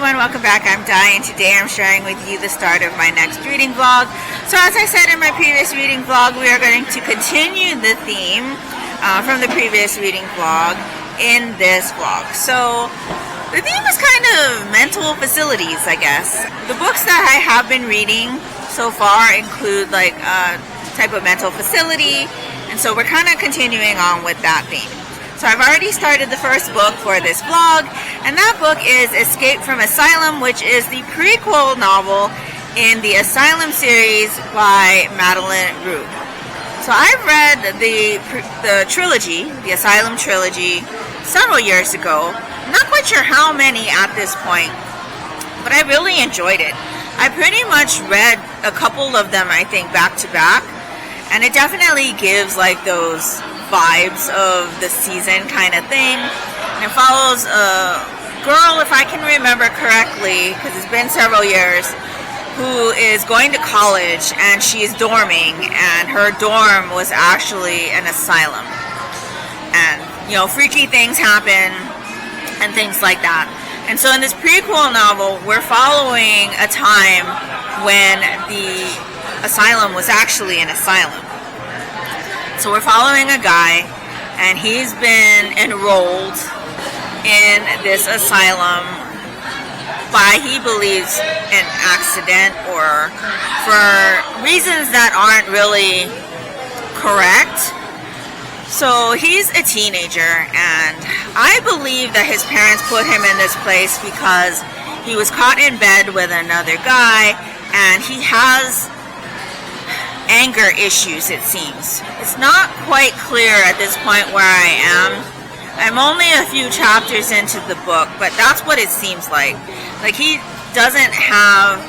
everyone, welcome back. I'm Di, and today I'm sharing with you the start of my next reading vlog. So as I said in my previous reading vlog, we are going to continue the theme from the previous reading vlog in this vlog. So the theme is kind of mental facilities, I guess. The books that I have been reading so far include like a type of mental facility, and so we're kind of continuing on with that theme. So I've already started the first book for this vlog, and that book is Escape from Asylum, which is the prequel novel in the Asylum series by Madeline Roux. So I've read the trilogy, the Asylum trilogy, several years ago. I'm not quite sure how many at this point, but I really enjoyed it. I pretty much read a couple of them, I think, back to back, and it definitely gives like those vibes of the season kind of thing. And it follows a girl, if I can remember correctly, because it's been several years, who is going to college and she's dorming, and her dorm was actually an asylum. And, you know, freaky things happen and things like that. And so in this prequel novel, we're following a time when the asylum was actually an asylum. So we're following a guy, and he's been enrolled in this asylum by, he believes, an accident or for reasons that aren't really correct. So he's a teenager, and I believe that his parents put him in this place because he was caught in bed with another guy, and he has anger issues, it seems. It's not quite clear at this point where I am. I'm only a few chapters into the book, but that's what it seems like. Like, he doesn't have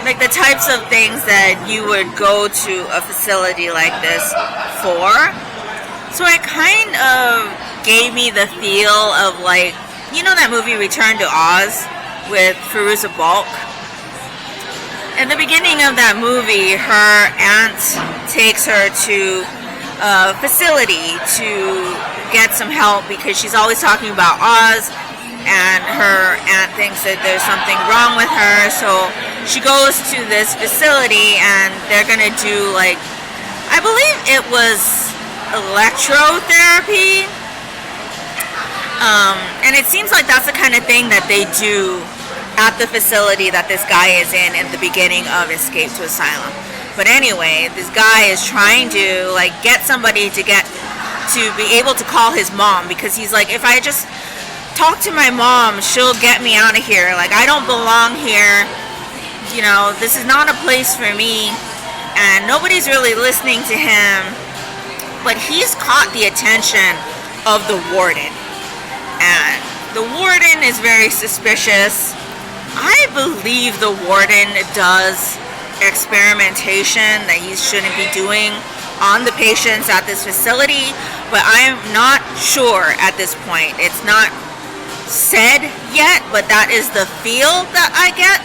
like the types of things that you would go to a facility like this for. So it kind of gave me the feel of, like, you know that movie Return to Oz with Fairuza Balk? In the beginning of that movie, her aunt takes her to a facility to get some help because she's always talking about Oz, and her aunt thinks that there's something wrong with her. So she goes to this facility, and they're gonna do, like, I believe it was electrotherapy. And it seems like that's the kind of thing that they do at the facility that this guy is in the beginning of Escape to Asylum. But anyway, this guy is trying to like get somebody to be able to call his mom, because he's like, if I just talk to my mom, she'll get me out of here. Like, I don't belong here. You know, this is not a place for me. And nobody's really listening to him. But he's caught the attention of the warden. And the warden is very suspicious. I believe the warden does experimentation that he shouldn't be doing on the patients at this facility, but I'm not sure at this point. It's not said yet, but that is the feel that I get.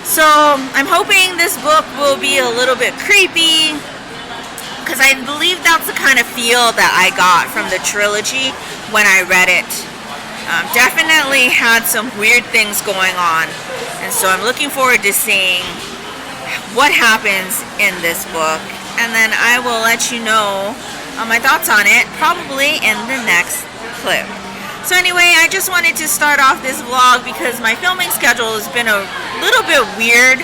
So I'm hoping this book will be a little bit creepy, because I believe that's the kind of feel that I got from the trilogy when I read it. Definitely had some weird things going on, and so I'm looking forward to seeing what happens in this book, and then I will let you know my thoughts on it probably in the next clip. So anyway, I just wanted to start off this vlog because my filming schedule has been a little bit weird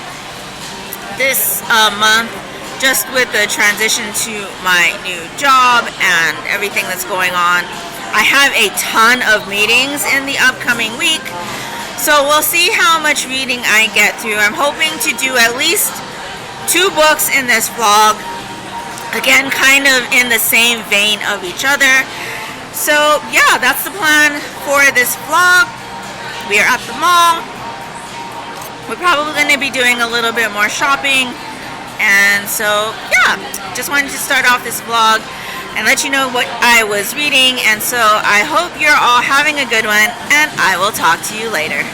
this month, just with the transition to my new job and everything that's going on. I have a ton of meetings in the upcoming week, so we'll see how much reading I get through. I'm hoping to do at least 2 books in this vlog, again kind of in the same vein of each other. So yeah, that's the plan for this vlog. We are at the mall. We're probably going to be doing a little bit more shopping, and so yeah, just wanted to start off this vlog and let you know what I was reading. And so I hope you're all having a good one, and I will talk to you later.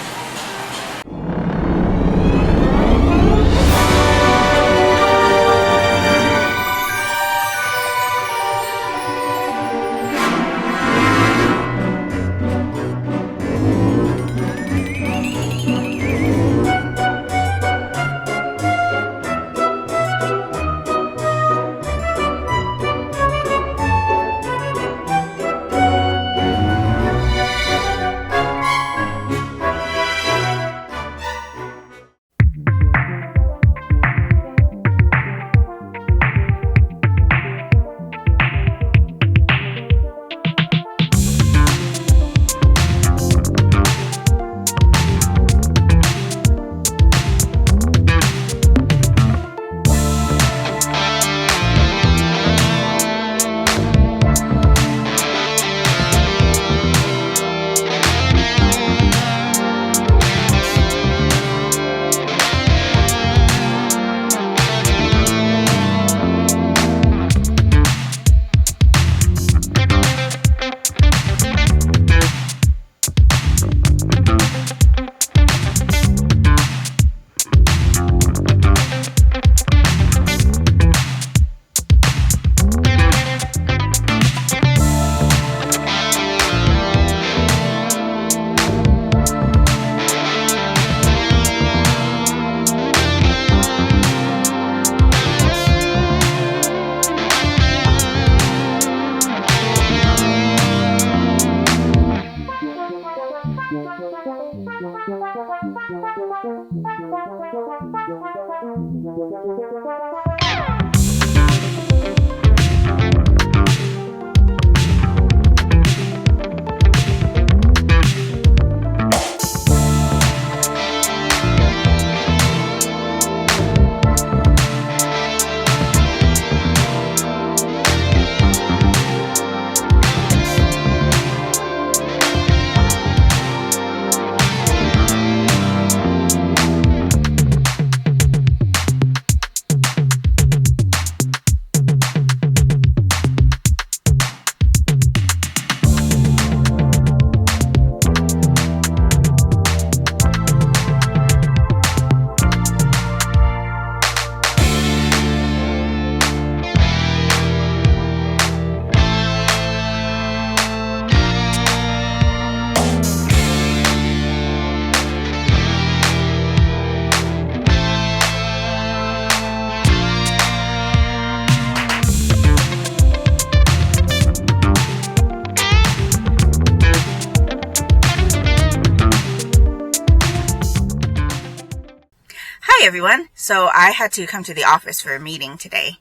Hi everyone. So I had to come to the office for a meeting today.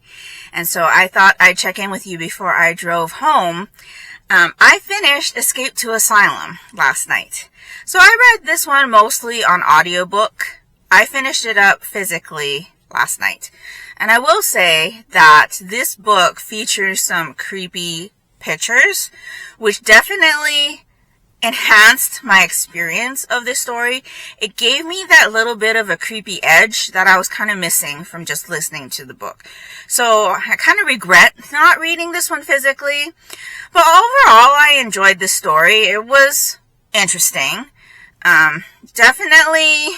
And so I thought I'd check in with you before I drove home. I finished Escape to Asylum last night. So I read this one mostly on audiobook. I finished it up physically last night. And I will say that this book features some creepy pictures, which definitely enhanced my experience of this story. It gave me that little bit of a creepy edge that I was kind of missing from just listening to the book. So I kind of regret not reading this one physically. But overall, I enjoyed this story. It was interesting. Definitely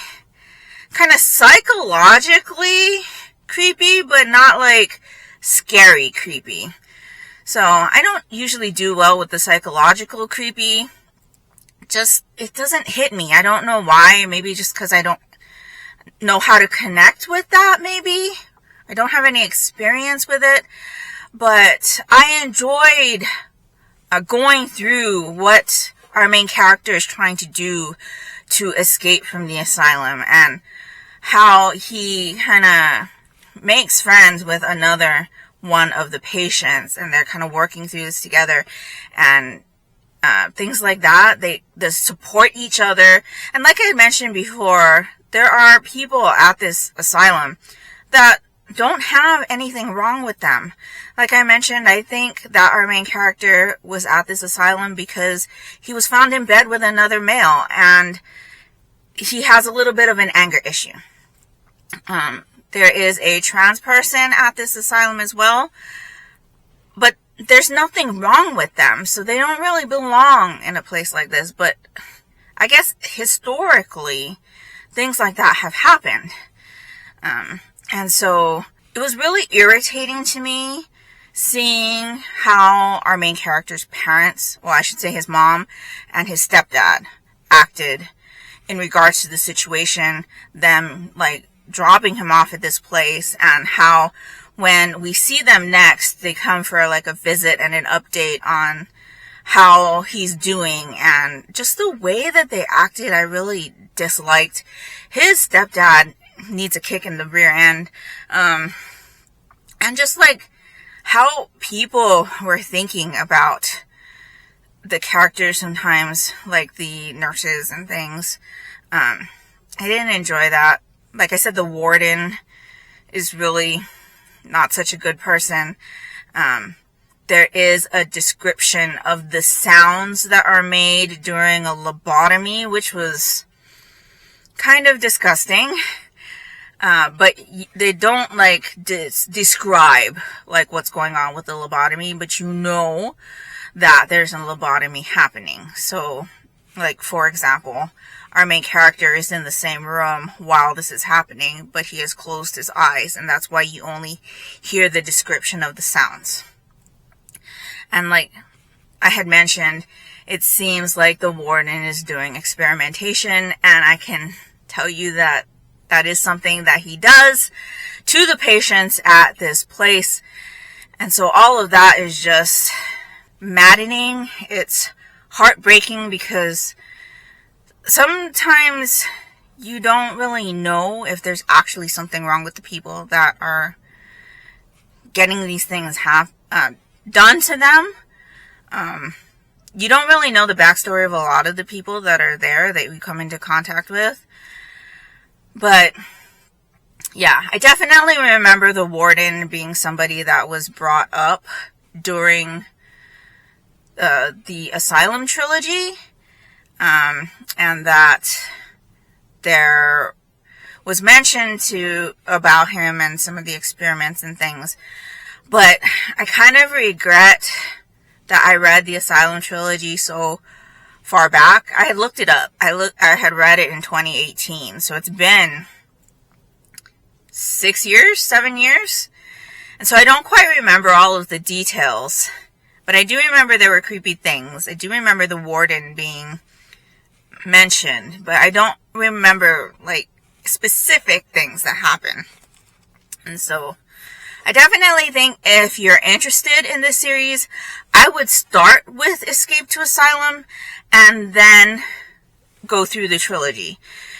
kind of psychologically creepy, but not like scary creepy. So I don't usually do well with the psychological creepy. It doesn't hit me. I don't know why. Maybe just because I don't know how to connect with that, maybe. I don't have any experience with it. But I enjoyed going through what our main character is trying to do to escape from the asylum, and how he kind of makes friends with another one of the patients, and they're kind of working through this together, and things like that. They support each other. And like I had mentioned before, there are people at this asylum that don't have anything wrong with them. Like I mentioned, I think that our main character was at this asylum because he was found in bed with another male, and he has a little bit of an anger issue. There is a trans person at this asylum as well, but there's nothing wrong with them, so they don't really belong in a place like this. But I guess historically, things like that have happened. And so it was really irritating to me seeing how our main character's parents, well, I should say his mom and his stepdad, acted in regards to the situation, them like dropping him off at this place, and how when we see them next, they come for like a visit and an update on how he's doing, and just the way that they acted, I really disliked. His stepdad needs a kick in the rear end. And just like how people were thinking about the characters sometimes, like the nurses and things. I didn't enjoy that. Like I said, the warden is really not such a good person. There is a description of the sounds that are made during a lobotomy, which was kind of disgusting. But they don't like describe like what's going on with the lobotomy, but you know that there's a lobotomy happening. So, like, for example, our main character is in the same room while this is happening, but he has closed his eyes, and that's why you only hear the description of the sounds. And like I had mentioned, it seems like the warden is doing experimentation, and I can tell you that that is something that he does to the patients at this place. And so all of that is just maddening. It's heartbreaking because sometimes you don't really know if there's actually something wrong with the people that are getting these things done to them. You don't really know the backstory of a lot of the people that are there that we come into contact with. But yeah, I definitely remember the warden being somebody that was brought up during the Asylum trilogy, and that there was mention about him and some of the experiments and things. But I kind of regret that I read the Asylum trilogy so far back. I had looked it up. I had read it in 2018, so it's been 7 years, and so I don't quite remember all of the details, but I do remember there were creepy things. I do remember the warden being mentioned, but I don't remember like specific things that happen. And so I definitely think if you're interested in this series, I would start with Escape to Asylum and then go through the trilogy,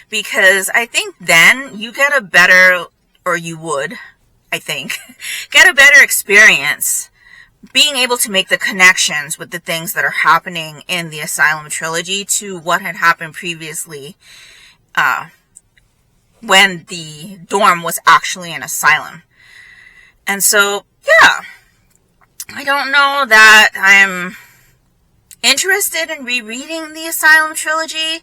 because I think then you get a better, or you would, I think, get a better experience being able to make the connections with the things that are happening in the Asylum trilogy to what had happened previously when the dorm was actually an asylum. And so, yeah, I don't know that I'm interested in rereading the Asylum trilogy,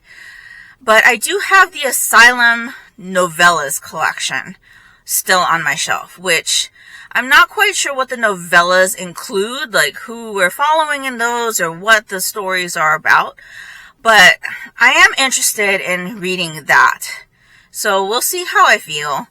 but I do have the Asylum novellas collection still on my shelf, which I'm not quite sure what the novellas include, like who we're following in those or what the stories are about, but I am interested in reading that. So we'll see how I feel.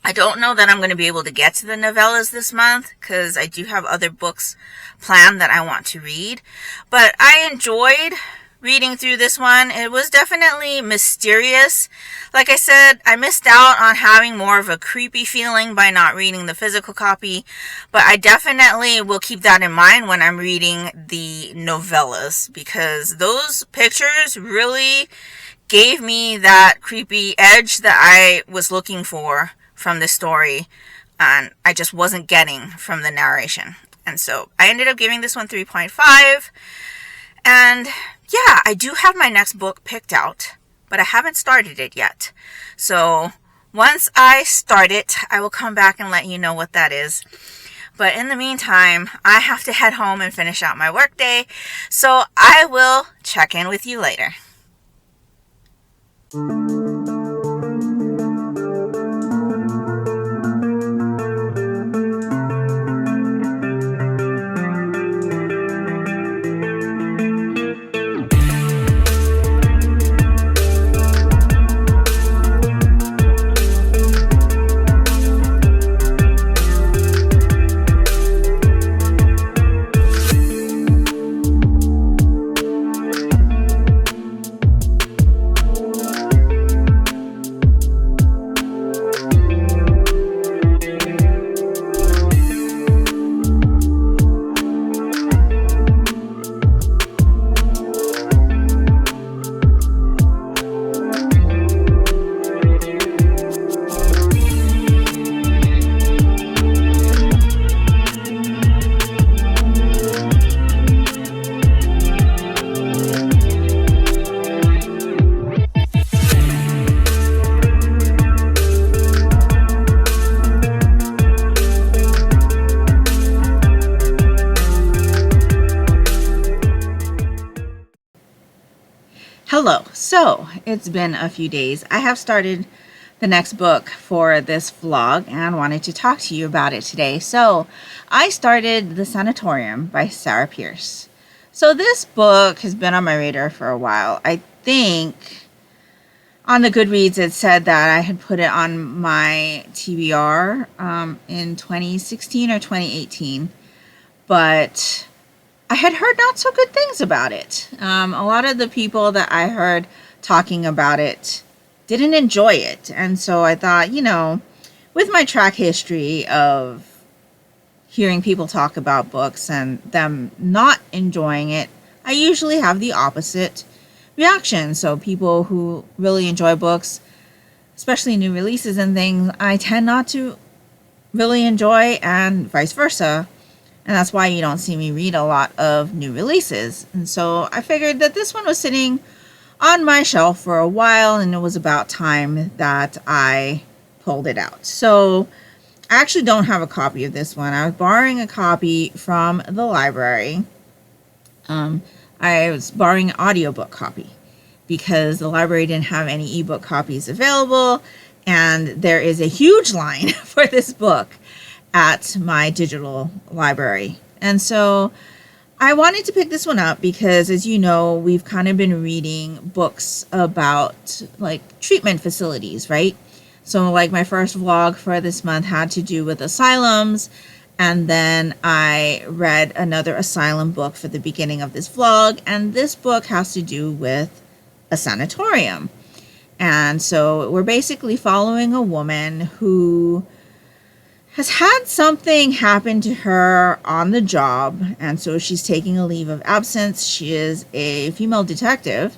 I don't know that I'm going to be able to get to the novellas this month, because I do have other books planned that I want to read, but I enjoyed reading through this one. It was definitely mysterious. Like I said, I missed out on having more of a creepy feeling by not reading the physical copy, but I definitely will keep that in mind when I'm reading the novellas, because those pictures really gave me that creepy edge that I was looking for from the story, and I just wasn't getting from the narration. And so I ended up giving this one 3.5, and yeah, I do have my next book picked out, but I haven't started it yet. So once I start it, I will come back and let you know what that is. But in the meantime, I have to head home and finish out my workday, so I will check in with you later. Hello, so it's been a few days. I have started the next book for this vlog and wanted to talk to you about it today. So I started The Sanatorium by Sarah Pearse. So this book has been on my radar for a while. I think on the Goodreads it said that I had put it on my TBR in 2016 or 2018, but I had heard not so good things about it. A lot of the people that I heard talking about it didn't enjoy it. And so I thought, you know, with my track history of hearing people talk about books and them not enjoying it, I usually have the opposite. reaction. So people who really enjoy books, especially new releases and things, I tend not to really enjoy, and vice versa. And that's why you don't see me read a lot of new releases. And so I figured that this one was sitting on my shelf for a while, and it was about time that I pulled it out. So I actually don't have a copy of this one. I was borrowing a copy from the library. I was borrowing an audiobook copy because the library didn't have any ebook copies available, and there is a huge line for this book at my digital library. And so I wanted to pick this one up because, as you know, we've kind of been reading books about like treatment facilities, right? So like my first vlog for this month had to do with asylums, and then I read another asylum book for the beginning of this vlog, and this book has to do with a sanatorium. And so we're basically following a woman who has had something happen to her on the job, and so she's taking a leave of absence. She is a female detective,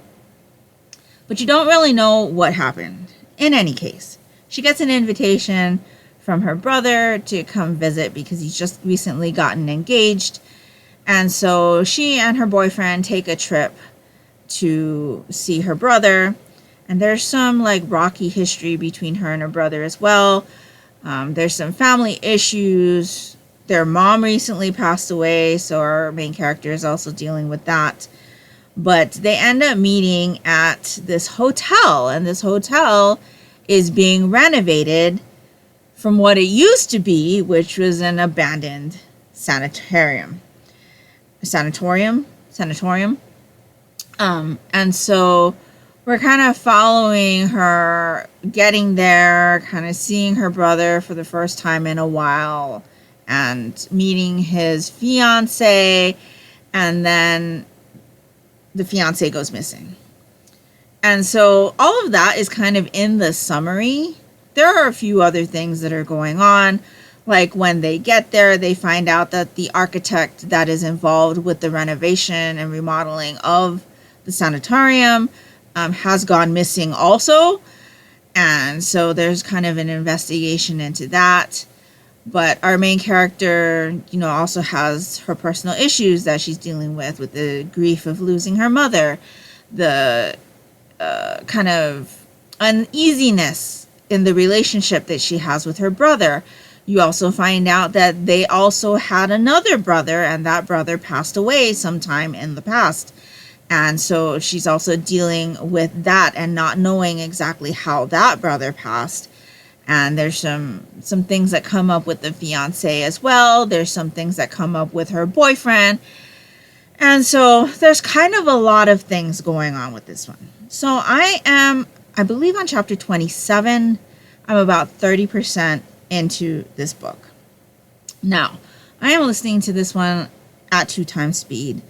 but you don't really know what happened. In any case, she gets an invitation from her brother to come visit because he's just recently gotten engaged. And so she and her boyfriend take a trip to see her brother. And there's some like rocky history between her and her brother as well. There's some family issues. Their mom recently passed away, so our main character is also dealing with that. But they end up meeting at this hotel, and this hotel is being renovated from what it used to be, which was an abandoned sanatorium. And so we're kind of following her getting there, kind of seeing her brother for the first time in a while, and meeting his fiance, and then the fiance goes missing. And so all of that is kind of in the summary. There are a few other things that are going on. Like when they get there, they find out that the architect that is involved with the renovation and remodeling of the sanatorium has gone missing also. And so there's kind of an investigation into that. But our main character, also has her personal issues that she's dealing with the grief of losing her mother, the kind of uneasiness in the relationship that she has with her brother. You also find out that they also had another brother, and that brother passed away sometime in the past. And so she's also dealing with that and not knowing exactly how that brother passed. And there's some things that come up with the fiance as well. There's some things that come up with her boyfriend. And so there's kind of a lot of things going on with this one. So I believe on chapter 27. I'm about 30% into this book. Now, I am listening to this one at 2x speed.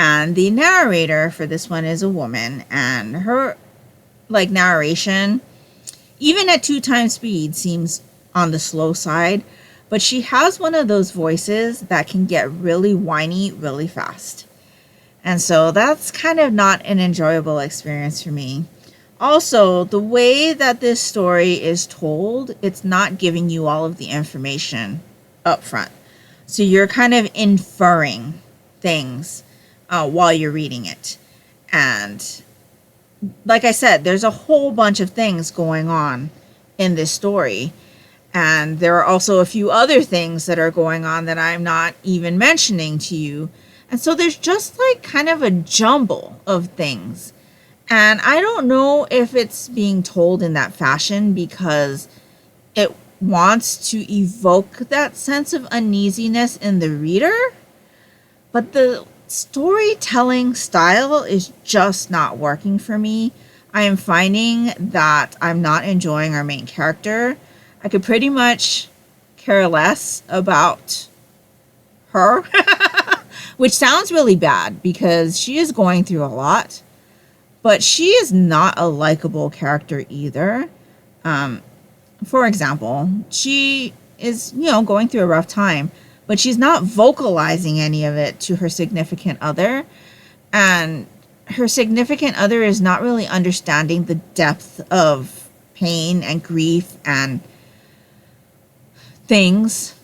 And the narrator for this one is a woman, and her narration, even at 2x speed, seems on the slow side, but she has one of those voices that can get really whiny really fast. And so that's kind of not an enjoyable experience for me. Also, the way that this story is told, it's not giving you all of the information up front. So you're kind of inferring things while you're reading it. And like I said, there's a whole bunch of things going on in this story. And there are also a few other things that are going on that I'm not even mentioning to you. And so there's just kind of a jumble of things. And I don't know if it's being told in that fashion because it wants to evoke that sense of uneasiness in the reader. But the storytelling style is just not working for me. I am finding that I'm not enjoying our main character. I could pretty much care less about her, which sounds really bad because she is going through a lot, but she is not a likable character either. For example, she is, going through a rough time, but she's not vocalizing any of it to her significant other. And her significant other is not really understanding the depth of pain and grief and things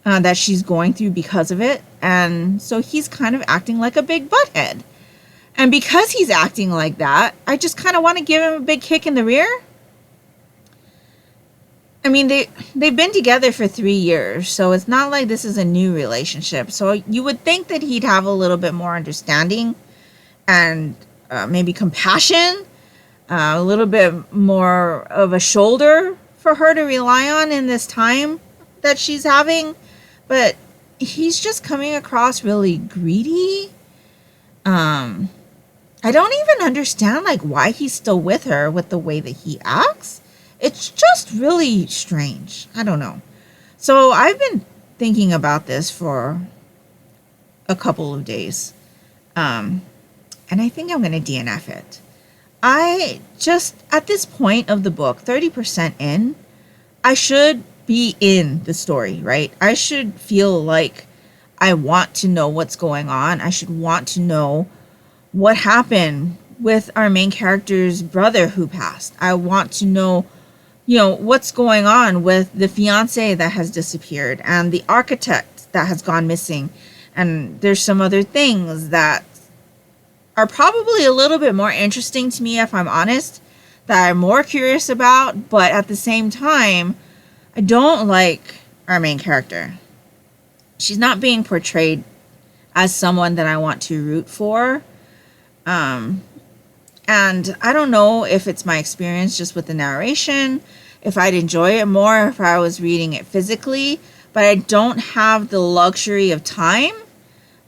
that she's going through because of it. And so he's kind of acting like a big butthead. And because he's acting like that, I just kind of want to give him a big kick in the rear. I mean, they've been together for 3 years, so it's not like this is a new relationship. So you would think that he'd have a little bit more understanding and maybe compassion, a little bit more of a shoulder for her to rely on in this time that she's having. But he's just coming across really greedy. I don't even understand like why he's still with her with the way that he acts. It's just really strange. I don't know. So I've been thinking about this for a couple of days. And I think I'm going to DNF it. I just, at this point of the book, 30% in, I should be in the story, right? I should feel like I want to know what's going on. I should want to know what happened with our main character's brother who passed. I want to know, what's going on with the fiance that has disappeared and the architect that has gone missing. And there's some other things that are probably a little bit more interesting to me, if I'm honest, that I'm more curious about. But at the same time, I don't like our main character. She's not being portrayed as someone that I want to root for. And I don't know if it's my experience just with the narration, if I'd enjoy it more if I was reading it physically, but I don't have the luxury of time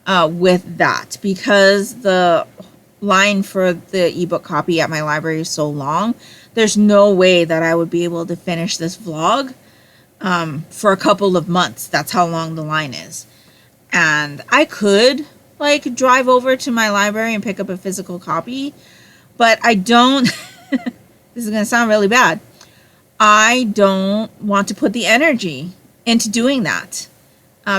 with that because the line for the ebook copy at my library is so long. There's no way that I would be able to finish this vlog for a couple of months. That's how long the line is. And I could drive over to my library and pick up a physical copy, but I don't. This is going to sound really bad. I don't want to put the energy into doing that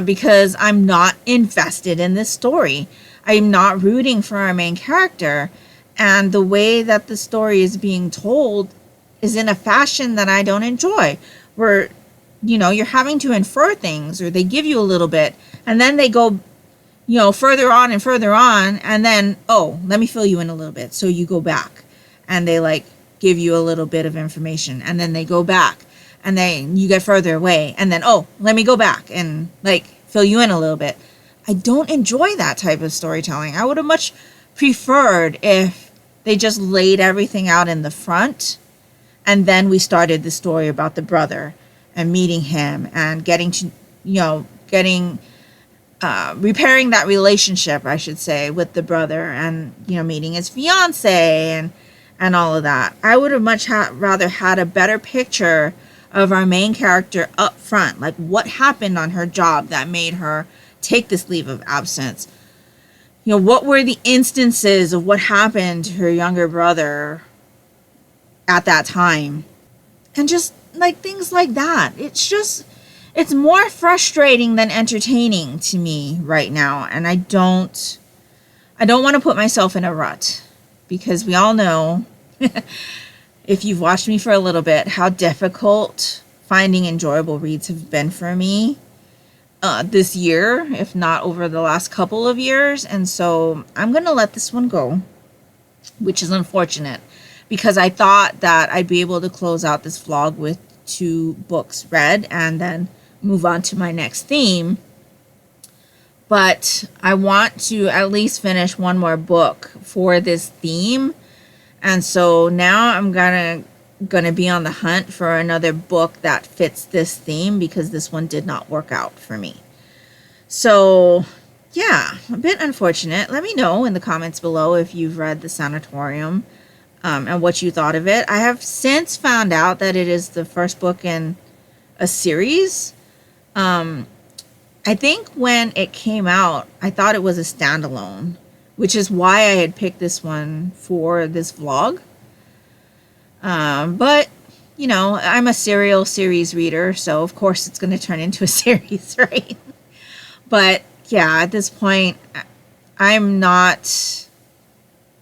because I'm not invested in this story. I'm not rooting for our main character, and the way that the story is being told is in a fashion that I don't enjoy, where you're having to infer things, or they give you a little bit and then they go further on and further on, and then, oh, let me fill you in a little bit. So you go back and they give you a little bit of information, and then they go back and then you get further away, and then, oh, let me go back and fill you in a little bit. I don't enjoy that type of storytelling. I would have much preferred if they just laid everything out in the front, and then we started the story about the brother and meeting him and getting to, repairing that relationship, I should say, with the brother, and meeting his fiance and all of that. I would have much rather had a better picture of our main character up front, like what happened on her job that made her take this leave of absence. What were the instances of what happened to her younger brother at that time, and just things like that. It's more frustrating than entertaining to me right now. And I don't want to put myself in a rut, because we all know, if you've watched me for a little bit, how difficult finding enjoyable reads have been for me this year, if not over the last couple of years. And so I'm going to let this one go, which is unfortunate, because I thought that I'd be able to close out this vlog with 2 books read and then move on to my next theme. But I want to at least finish one more book for this theme. And so now I'm gonna be on the hunt for another book that fits this theme, because this one did not work out for me. So yeah, a bit unfortunate. Let me know in the comments below if you've read the Sanatorium and what you thought of it. I have since found out that it is the first book in a series. I think when it came out, I thought it was a standalone, which is why I had picked this one for this vlog. But, I'm a serial series reader, so of course it's going to turn into a series, right? But yeah, at this point, I'm not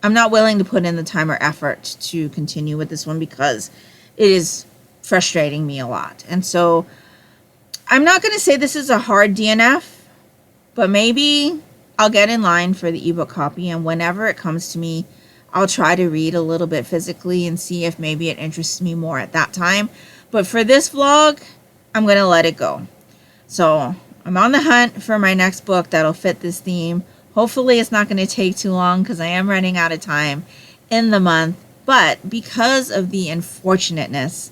I'm not willing to put in the time or effort to continue with this one because it is frustrating me a lot. And so I'm not going to say this is a hard DNF, but maybe I'll get in line for the ebook copy, and whenever it comes to me, I'll try to read a little bit physically and see if maybe it interests me more at that time. But for this vlog, I'm going to let it go. So I'm on the hunt for my next book that'll fit this theme. Hopefully it's not going to take too long because I am running out of time in the month. But because of the unfortunateness,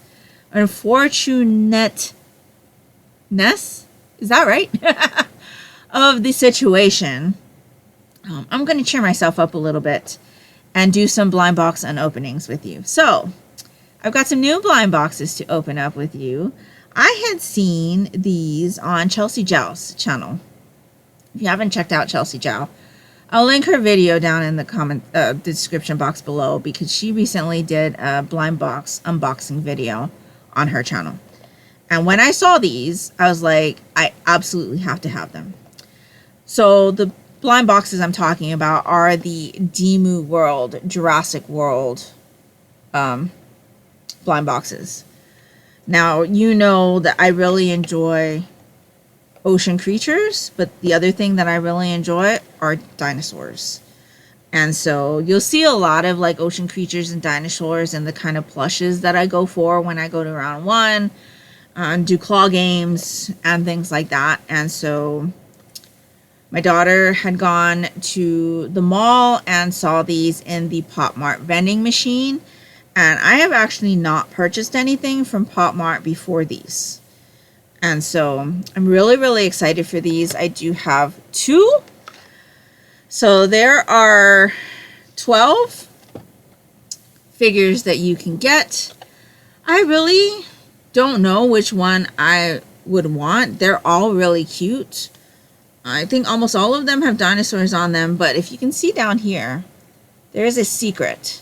is that right? of the situation, I'm going to cheer myself up a little bit and do some blind box unopenings with you. So I've got some new blind boxes to open up with you. I had seen these on Chelsea Zhao's channel. If you haven't checked out Chelsea Zhao, I'll link her video down in the description box below, because she recently did a blind box unboxing video on her channel. And when I saw these, I was like, I absolutely have to have them. So the blind boxes I'm talking about are the Dimoo World, Jurassic World blind boxes. Now, you know that I really enjoy ocean creatures, but the other thing that I really enjoy are dinosaurs. And so you'll see a lot of like ocean creatures and dinosaurs and the kind of plushes that I go for when I go to round one, do claw games and things like that. And so my daughter had gone to the mall and saw these in the Pop Mart vending machine. And I have actually not purchased anything from Pop Mart before these. And so I'm really, really excited for these. I do have 2. So there are 12 figures that you can get. I really don't know which one I would want. They're all really cute. I think almost all of them have dinosaurs on them. But if you can see down here, there is a secret.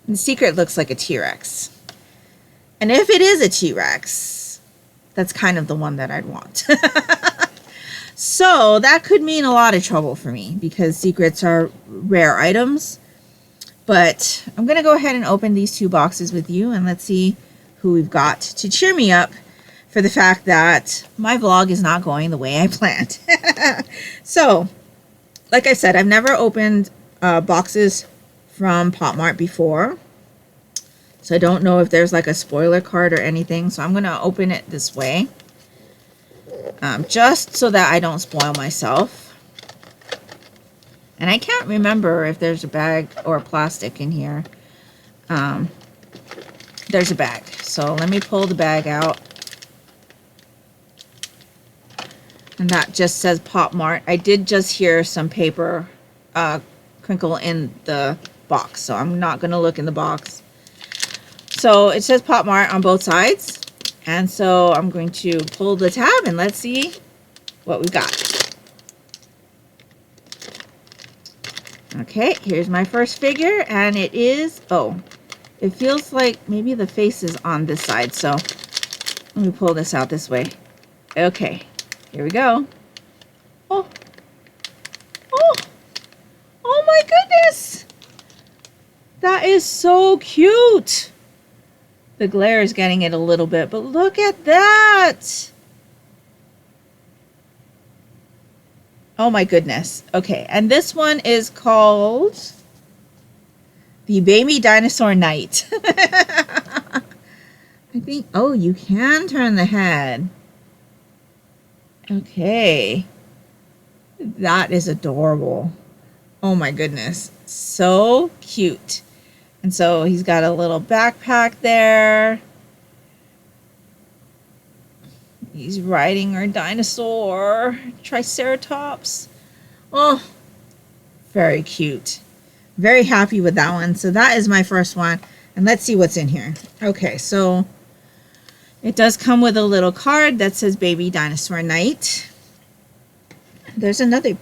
And the secret looks like a T-Rex. And if it is a T-Rex, that's kind of the one that I'd want. So that could mean a lot of trouble for me, because secrets are rare items. But I'm going to go ahead and open these 2 boxes with you, and let's see who we've got to cheer me up for the fact that my vlog is not going the way I planned. So, like I said, I've never opened boxes from Pop Mart before. So I don't know if there's like a spoiler card or anything. So I'm going to open it this way. Just so that I don't spoil myself. And I can't remember if there's a bag or plastic in here. There's a bag. So let me pull the bag out. And that just says Pop Mart. I did just hear some paper crinkle in the box. So I'm not going to look in the box. So it says Pop Mart on both sides. And so I'm going to pull the tab and let's see what we've got. Okay, here's my first figure, and it is, oh, it feels like maybe the face is on this side. So let me pull this out this way. Okay, here we go. Oh, oh, oh my goodness. That is so cute. The glare is getting it a little bit, but look at that. Oh my goodness. Okay, and this one is called the Baby Dinosaur Knight. I think, oh, you can turn the head. Okay. That is adorable. Oh my goodness. So cute. And so he's got a little backpack there. He's riding our dinosaur, Triceratops. Oh, very cute. Very happy with that one. So that is my first one. And let's see what's in here. Okay, so it does come with a little card that says Baby Dinosaur Knight. There's another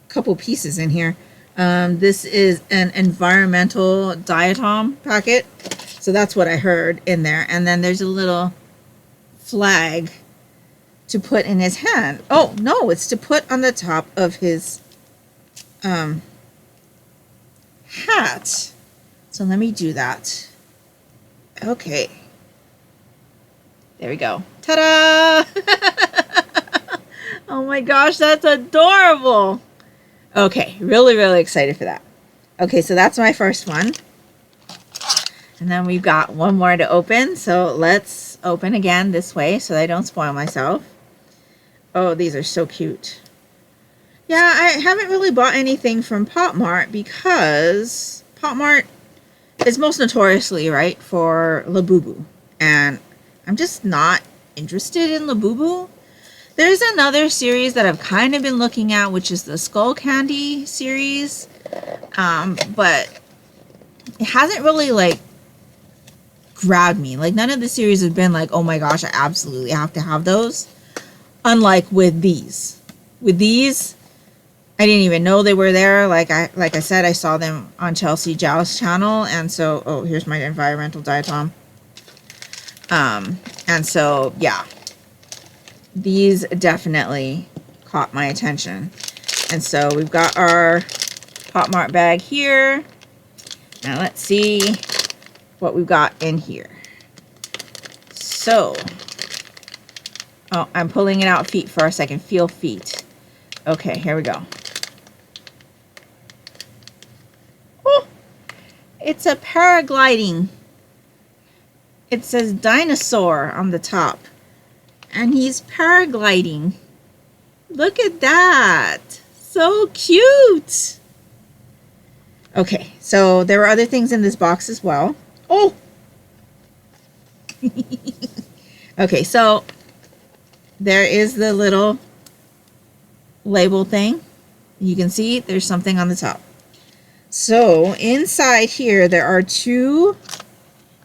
couple pieces in here. This is an environmental diatom packet. So that's what I heard in there. And then there's a little flag to put in his hand. Oh, no, it's to put on the top of his hat. So let me do that. Okay. There we go. Ta-da! Oh my gosh, that's adorable. Okay, really, really excited for that. Okay, so that's my first one. And then we've got one more to open. So let's open again this way so I don't spoil myself. Oh, these are so cute. Yeah, I haven't really bought anything from Pop Mart because Pop Mart is most notoriously, right, for Labubu. And I'm just not interested in Labubu. There's another series that I've kind of been looking at, which is the Skull Candy series. But it hasn't really, like, grabbed me. Like, none of the series have been like, oh my gosh, I absolutely have to have those. Unlike with these. With these, I didn't even know they were there. Like I said, I saw them on Chelsea Zhao's channel. And so, oh, here's my environmental diatom. And so, yeah. These definitely caught my attention. And so we've got our Pop Mart bag here. Now let's see what we've got in here. So, oh, I'm pulling it out feet first. I can feel feet. Okay, here we go. Oh, it's a paragliding. It says dinosaur on the top. And he's paragliding. Look at that. So cute. Okay, so there were other things in this box as well. Oh! Okay, so there is the little label thing. You can see there's something on the top. So inside here, there are 2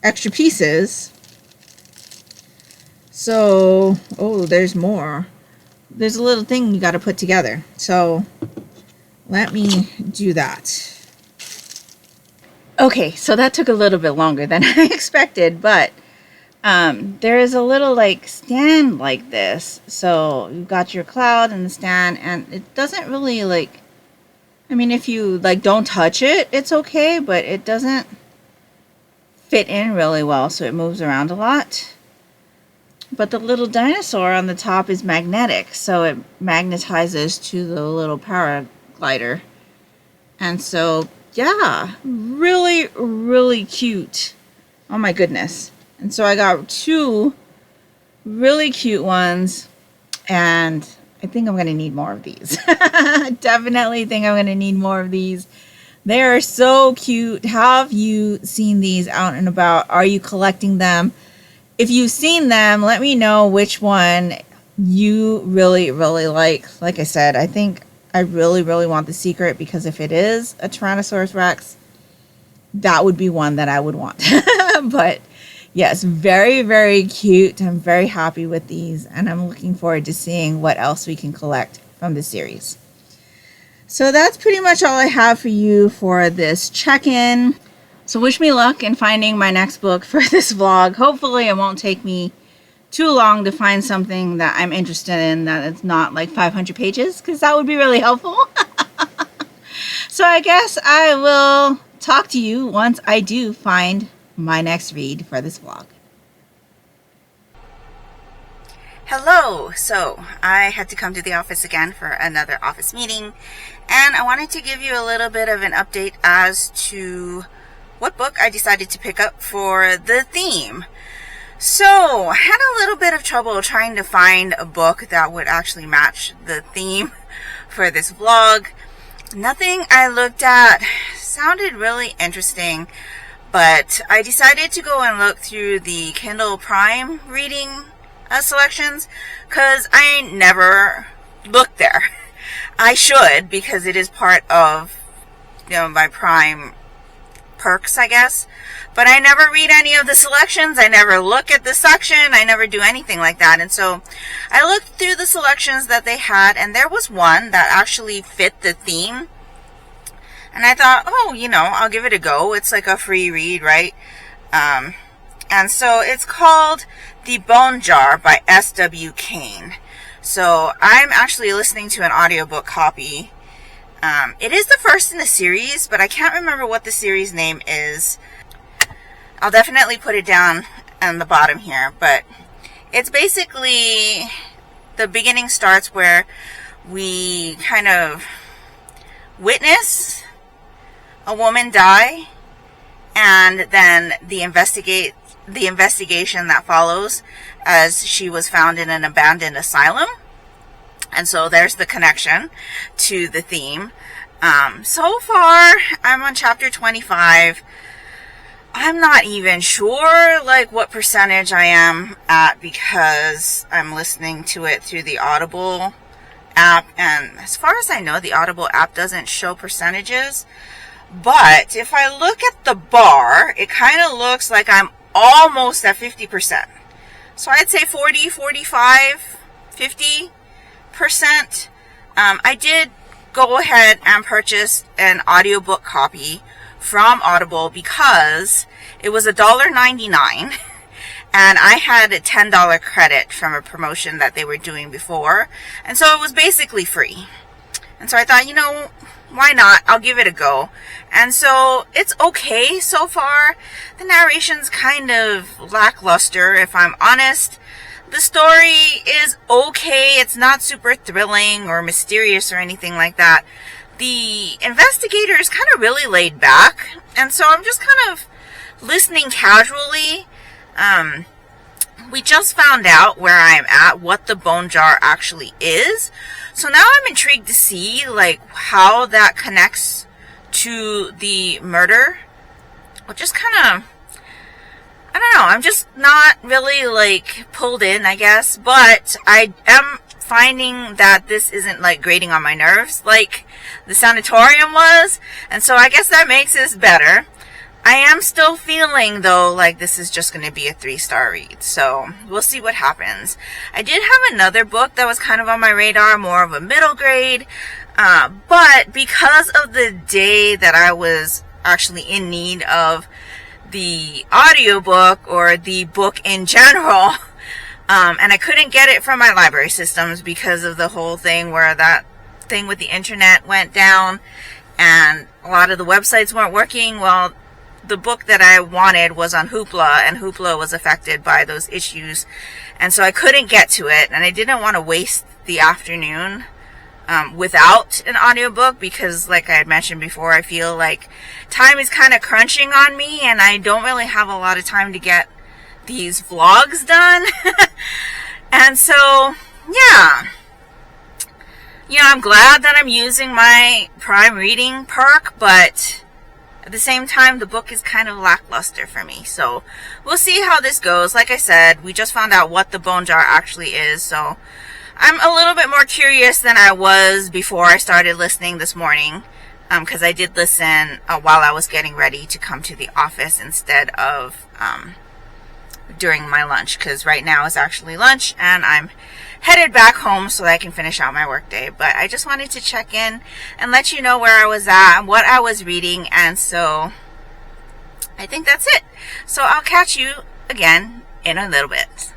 extra pieces. So, oh, there's more. There's a little thing you got to put together. So let me do that. Okay, so that took a little bit longer than I expected, but there is a little like stand like this. So you've got your cloud and the stand, and it doesn't really like, I mean, if you like don't touch it, it's okay, but it doesn't fit in really well, so it moves around a lot. But the little dinosaur on the top is magnetic, so it magnetizes to the little paraglider. And so, yeah, really, really cute. Oh my goodness. And so I got 2 really cute ones, and I think I'm going to need more of these. Definitely think I'm going to need more of these. They are so cute. Have you seen these out and about? Are you collecting them? If you've seen them, let me know which one you really, really like. Like I said, I think I really, really want the secret, because if it is a Tyrannosaurus Rex, that would be one that I would want. But yes, very, very cute. I'm very happy with these, and I'm looking forward to seeing what else we can collect from the series. So that's pretty much all I have for you for this check-in. So wish me luck in finding my next book for this vlog. Hopefully it won't take me too long to find something that I'm interested in, that it's not like 500 pages, because that would be really helpful. So I guess I will talk to you once I do find my next read for this vlog. Hello! So I had to come to the office again for another office meeting, and I wanted to give you a little bit of an update as to what book I decided to pick up for the theme. So I had a little bit of trouble trying to find a book that would actually match the theme for this vlog. Nothing I looked at sounded really interesting, but I decided to go and look through the Kindle Prime reading selections, because I never looked there. I should, because it is part of, you know, my Prime perks, I guess. But I never read any of the selections. I never look at the section. I never do anything like that. And so I looked through the selections that they had, and there was one that actually fit the theme. And I thought, oh, you know, I'll give it a go. It's like a free read, right? And so it's called The Bone Jar by S.W. Kane. So I'm actually listening to an audiobook copy It is the first in the series, but I can't remember what the series name is. I'll definitely put it down on the bottom here, but it's basically, the beginning starts where we kind of witness a woman die, and then the investigation that follows as she was found in an abandoned asylum. And so there's the connection to the theme. So far, I'm on chapter 25. I'm not even sure like what percentage I am at, because I'm listening to it through the Audible app, and as far as I know, the Audible app doesn't show percentages. But if I look at the bar, it kind of looks like I'm almost at 50%. So I'd say 40, 45, 50%. I did go ahead and purchase an audiobook copy from Audible because it was $1.99 and I had a $10 credit from a promotion that they were doing before, and so it was basically free. And so I thought, you know, why not? I'll give it a go. And so it's okay so far. The narration's kind of lackluster, if I'm honest. The story is okay. It's not super thrilling or mysterious or anything like that. The investigator is kind of really laid back, and so I'm just kind of listening casually. We just found out where I'm at, what the bone jar actually is. So now I'm intrigued to see like how that connects to the murder. Well, just kind of, I don't know, I'm just not really like pulled in, I guess. But I am finding that this isn't like grating on my nerves like the Sanatorium was. And so I guess that makes this better. I am still feeling, though, like this is just going to be a 3-star read. So we'll see what happens. I did have another book that was kind of on my radar, more of a middle grade. But because of the day that I was actually in need of the audiobook or the book in general, and I couldn't get it from my library systems because of the whole thing where that thing with the internet went down and a lot of the websites weren't working. Well, the book that I wanted was on Hoopla, and Hoopla was affected by those issues, and so I couldn't get to it, and I didn't want to waste the afternoon without an audiobook, because like I had mentioned before, I feel like time is kind of crunching on me, and I don't really have a lot of time to get these vlogs done. And so, yeah. You know, I'm glad that I'm using my Prime Reading perk, but at the same time, the book is kind of lackluster for me. So we'll see how this goes. Like I said, we just found out what the bone jar actually is. So I'm a little bit more curious than I was before I started listening this morning. Because I did listen while I was getting ready to come to the office instead of during my lunch. Because right now is actually lunch and I'm headed back home so that I can finish out my workday. But I just wanted to check in and let you know where I was at and what I was reading. And so I think that's it. So I'll catch you again in a little bit.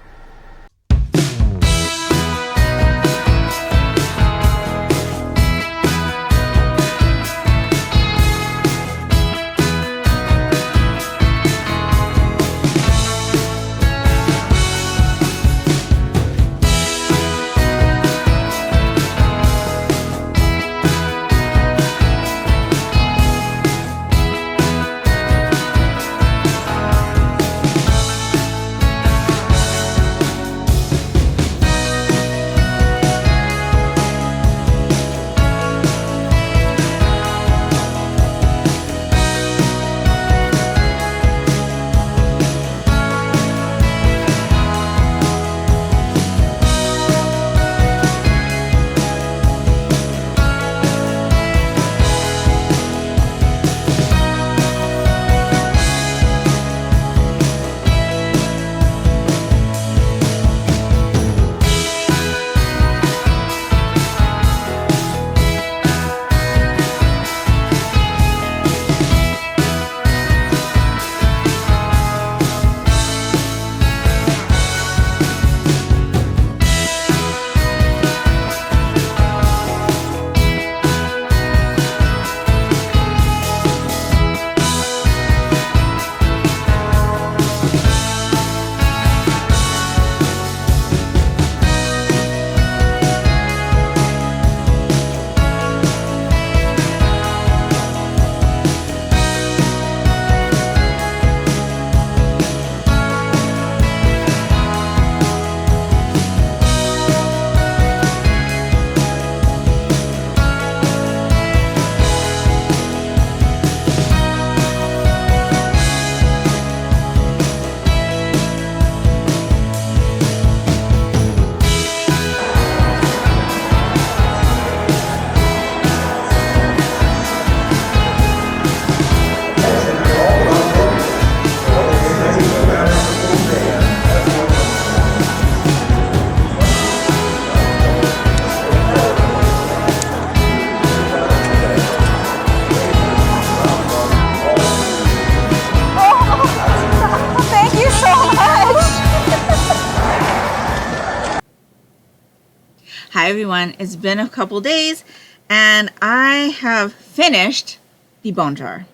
Hi everyone, it's been a couple days and I have finished the Bone Jar.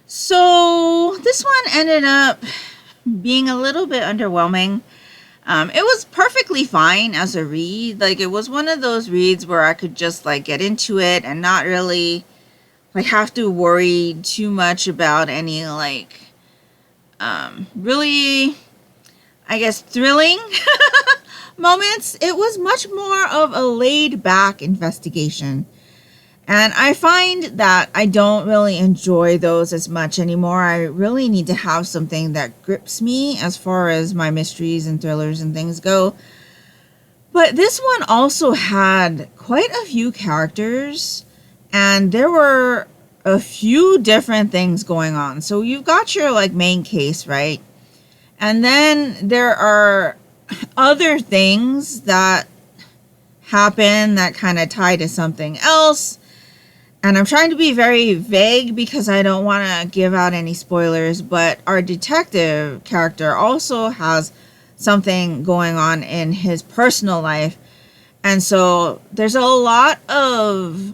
So this one ended up being a little bit underwhelming. It was perfectly fine as a read. Like, it was one of those reads where I could just like get into it and not really like have to worry too much about any like really, I guess, thrilling moments. It was much more of a laid back investigation. And I find that I don't really enjoy those as much anymore. I really need to have something that grips me as far as my mysteries and thrillers and things go. But this one also had quite a few characters, and there were a few different things going on. So you've got your like main case, right? And then there are other things that happen that kind of tie to something else. And I'm trying to be very vague because I don't want to give out any spoilers, but our detective character also has something going on in his personal life. And so there's a lot of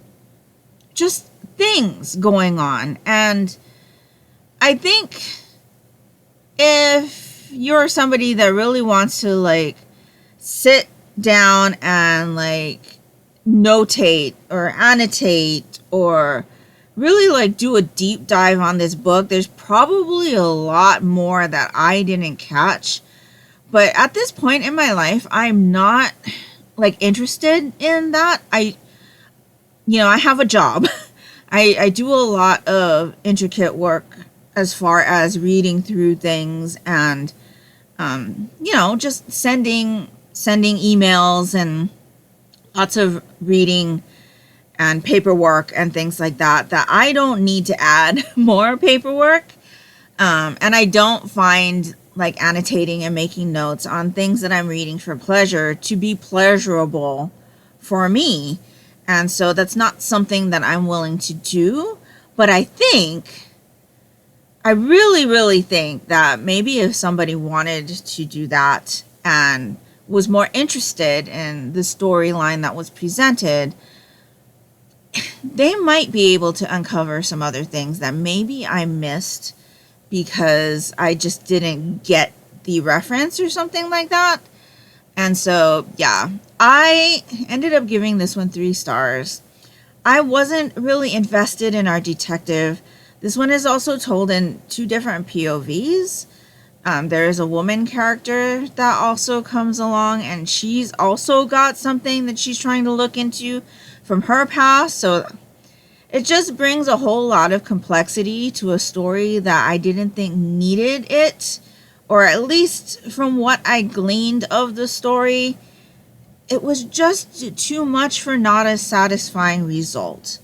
just things going on. And I think if you're somebody that really wants to like sit down and like notate or annotate or really like do a deep dive on this book, there's probably a lot more that I didn't catch. But at this point in my life, I'm not like interested in that. I have a job. I do a lot of intricate work as far as reading through things and just sending emails and lots of reading and paperwork and things like that I don't need to add more paperwork. And I don't find like annotating and making notes on things that I'm reading for pleasure to be pleasurable for me. And so that's not something that I'm willing to do. But I really, really think that maybe if somebody wanted to do that and was more interested in the storyline that was presented, they might be able to uncover some other things that maybe I missed because I just didn't get the reference or something like that. And so, yeah, I ended up giving this one 3 stars. I wasn't really invested in our detective. This one is also told in 2 different POVs. There is a woman character that also comes along, and she's also got something that she's trying to look into from her past. So it just brings a whole lot of complexity to a story that I didn't think needed it, or at least from what I gleaned of the story, it was just too much for not a satisfying result.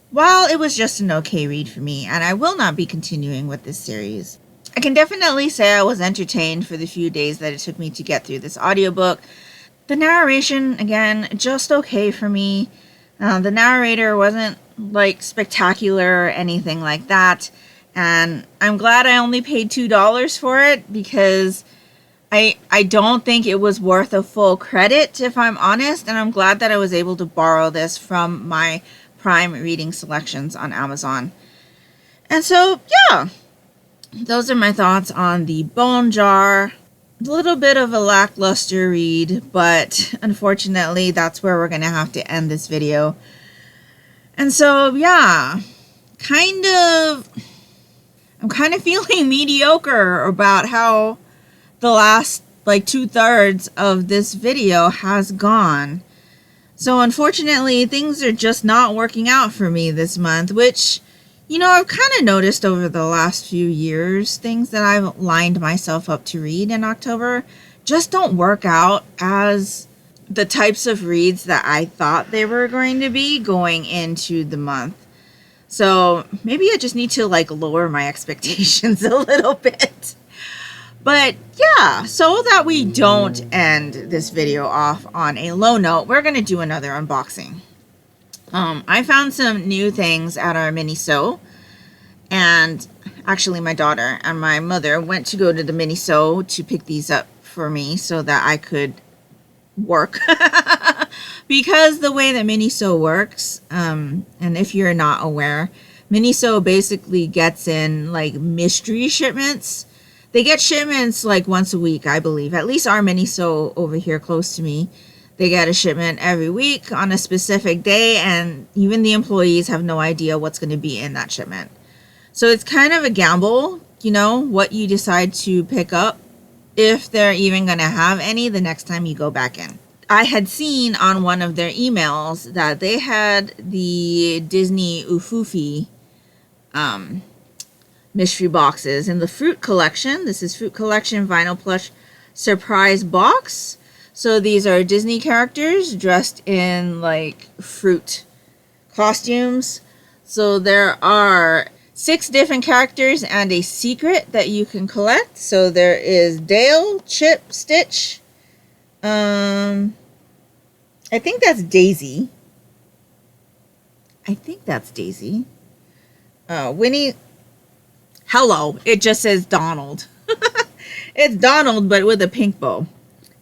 While it was just an okay read for me, and I will not be continuing with this series. I can definitely say I was entertained for the few days that it took me to get through this audiobook. The narration, again, just okay for me. The narrator wasn't like spectacular or anything like that. And I'm glad I only paid $2 for it because I don't think it was worth a full credit, if I'm honest. And I'm glad that I was able to borrow this from my Prime reading selections on Amazon. And so, yeah, those are my thoughts on the Bone Jar. A little bit of a lackluster read, but unfortunately, that's where we're going to have to end this video. And so, yeah, I'm kind of feeling mediocre about how the last like 2/3 of this video has gone. So unfortunately, things are just not working out for me this month, which, I've kind of noticed over the last few years, things that I've lined myself up to read in October just don't work out as the types of reads that I thought they were going to be going into the month. So maybe I just need to like lower my expectations a little bit. But yeah, so that we don't end this video off on a low note, we're going to do another unboxing. I found some new things at our mini-so, and actually my daughter and my mother went to go to the mini-so to pick these up for me so that I could work because the way that Miniso works, and if you're not aware, Miniso basically gets in like mystery shipments. They get shipments like once a week, I believe. At least our Miniso over here close to me, they get a shipment every week on a specific day, and even the employees have no idea what's going to be in that shipment. So it's kind of a gamble, you know, what you decide to pick up, if they're even going to have any the next time you go back in. I had seen on one of their emails that they had the Disney Ufufy mystery boxes in the Fruit Collection. This is Fruit Collection Vinyl Plush Surprise Box. So these are Disney characters dressed in like fruit costumes. So there are 6 different characters and a secret that you can collect. So there is Dale, Chip, Stitch. I think that's Daisy. Winnie. Hello. It just says Donald. It's Donald, but with a pink bow.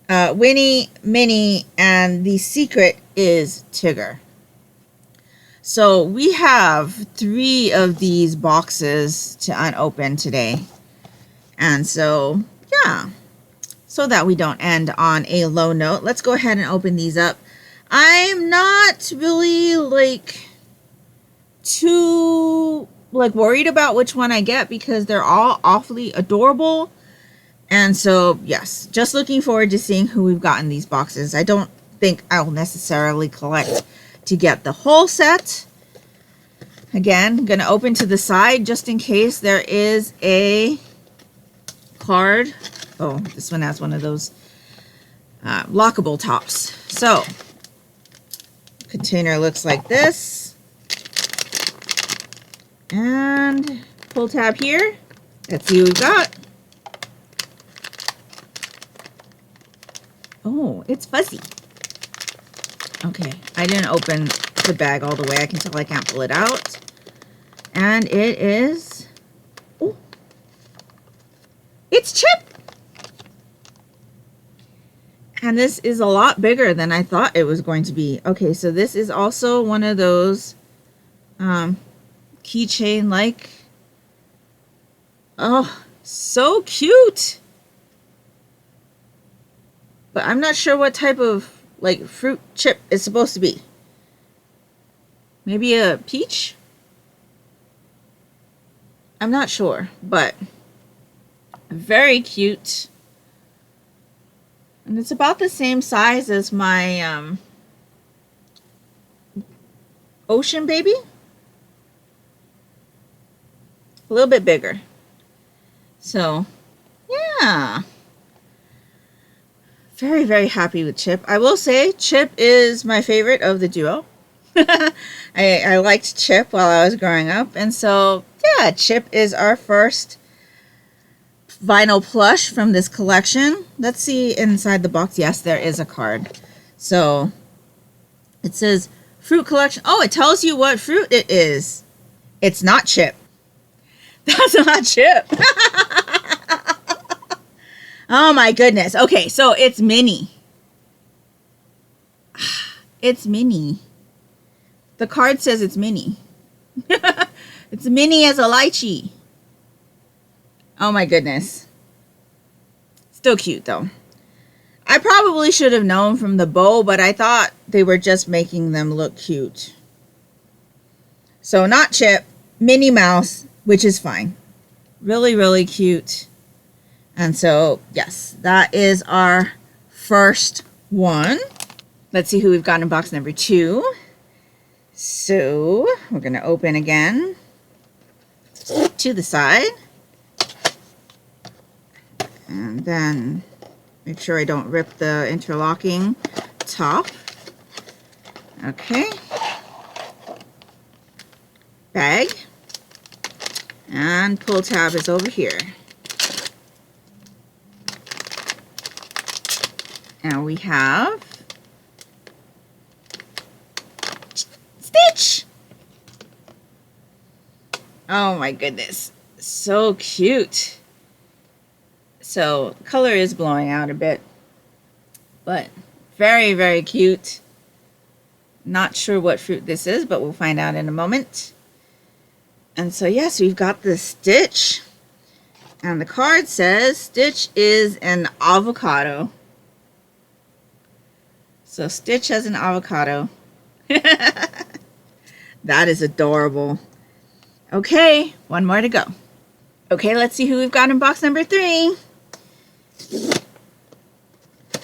Winnie, Minnie, and the secret is Tigger. So we have 3 of these boxes to unopen today. And so, yeah, so that we don't end on a low note, let's go ahead and open these up. I'm not really too worried about which one I get because they're all awfully adorable. And so, yes, just looking forward to seeing who we've got in these boxes. I don't think I'll necessarily collect to get the whole set. Again, I'm going to open to the side just in case there is a card. Oh, this one has one of those lockable tops. So, container looks like this. And pull tab here. Let's see what we've got. Oh, it's fuzzy. Okay, I didn't open the bag all the way. I can tell I can't pull it out. And it is... Oh, it's Chip! And this is a lot bigger than I thought it was going to be. Okay, so this is also one of those keychain-like. Oh, so cute! But I'm not sure what type of fruit chip it's supposed to be. Maybe a peach? I'm not sure, but very cute. And it's about the same size as my Ocean Baby. A little bit bigger. So, yeah. Very, very happy with Chip. I will say Chip is my favorite of the duo. I liked Chip while I was growing up. And so, yeah, Chip is our first vinyl plush from this collection. Let's see inside the box. Yes, there is a card. So, it says Fruit Collection. Oh, it tells you what fruit it is. It's not Chip. That's not Chip. Oh my goodness. Okay, so it's Minnie. It's Minnie. The card says it's Minnie. It's Minnie as a lychee. Oh my goodness. Still cute though. I probably should have known from the bow, but I thought they were just making them look cute. So not Chip, Minnie Mouse, which is fine. Really, really cute. And so, yes, that is our first one. Let's see who we've got in box number 2. So, we're going to open again to the side. And then make sure I don't rip the interlocking top. Okay. Bag. And pull tab is over here. And we have Stitch. Oh my goodness. So cute. So color is blowing out a bit, but very, very cute. Not sure what fruit this is, but we'll find out in a moment. And so, yes, we've got the Stitch. And the card says Stitch is an avocado. So Stitch has an avocado. That is adorable. Okay, one more to go. Okay, let's see who we've got in box number 3.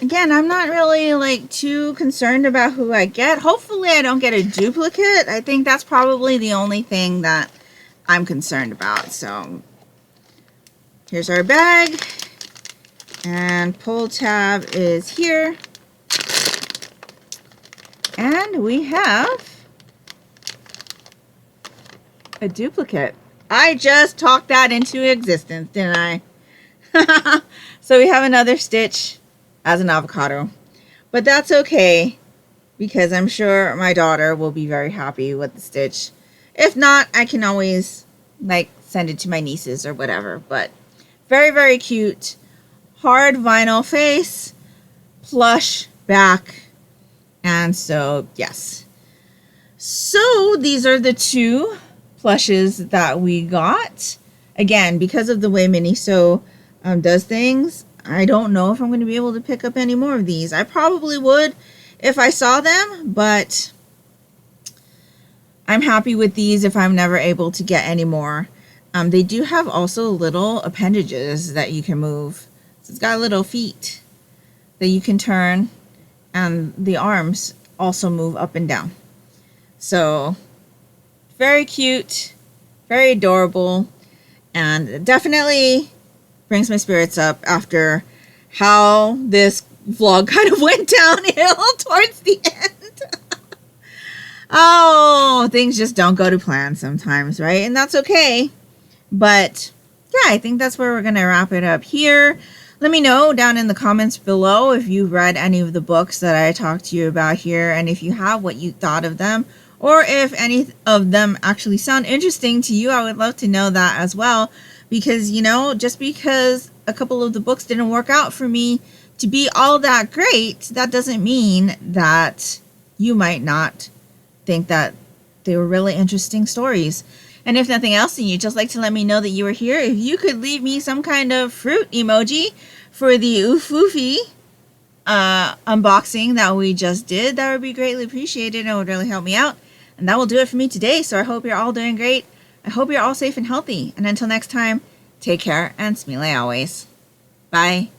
Again, I'm not really like too concerned about who I get. Hopefully I don't get a duplicate. I think that's probably the only thing that I'm concerned about. So here's our bag. And pull tab is here. And we have a duplicate. I just talked that into existence, didn't I? So we have another Stitch as an avocado. But that's okay, because I'm sure my daughter will be very happy with the Stitch. If not, I can always like send it to my nieces or whatever. But very, very cute. Hard vinyl face, plush back. And so, yes. So these are the 2 plushes that we got. Again, because of the way Miniso does things, I don't know if I'm going to be able to pick up any more of these. I probably would if I saw them, but I'm happy with these if I'm never able to get any more. They do have also little appendages that you can move. So it's got little feet that you can turn, and the arms also move up and down. So very cute, very adorable, and definitely brings my spirits up after how this vlog kind of went downhill towards the end. Oh, things just don't go to plan sometimes, right? And that's okay. But yeah, I think that's where we're going to wrap it up here. Let me know down in the comments below if you've read any of the books that I talked to you about here, and if you have, what you thought of them, or if any of them actually sound interesting to you. I would love to know that as well. Because, you know, just because a couple of the books didn't work out for me to be all that great, that doesn't mean that you might not think that they were really interesting stories. And if nothing else, and you'd just like to let me know that you were here, if you could leave me some kind of fruit emoji for the Ufufy unboxing that we just did, that would be greatly appreciated and would really help me out. And that will do it for me today. So I hope you're all doing great. I hope you're all safe and healthy. And until next time, take care and smile always. Bye.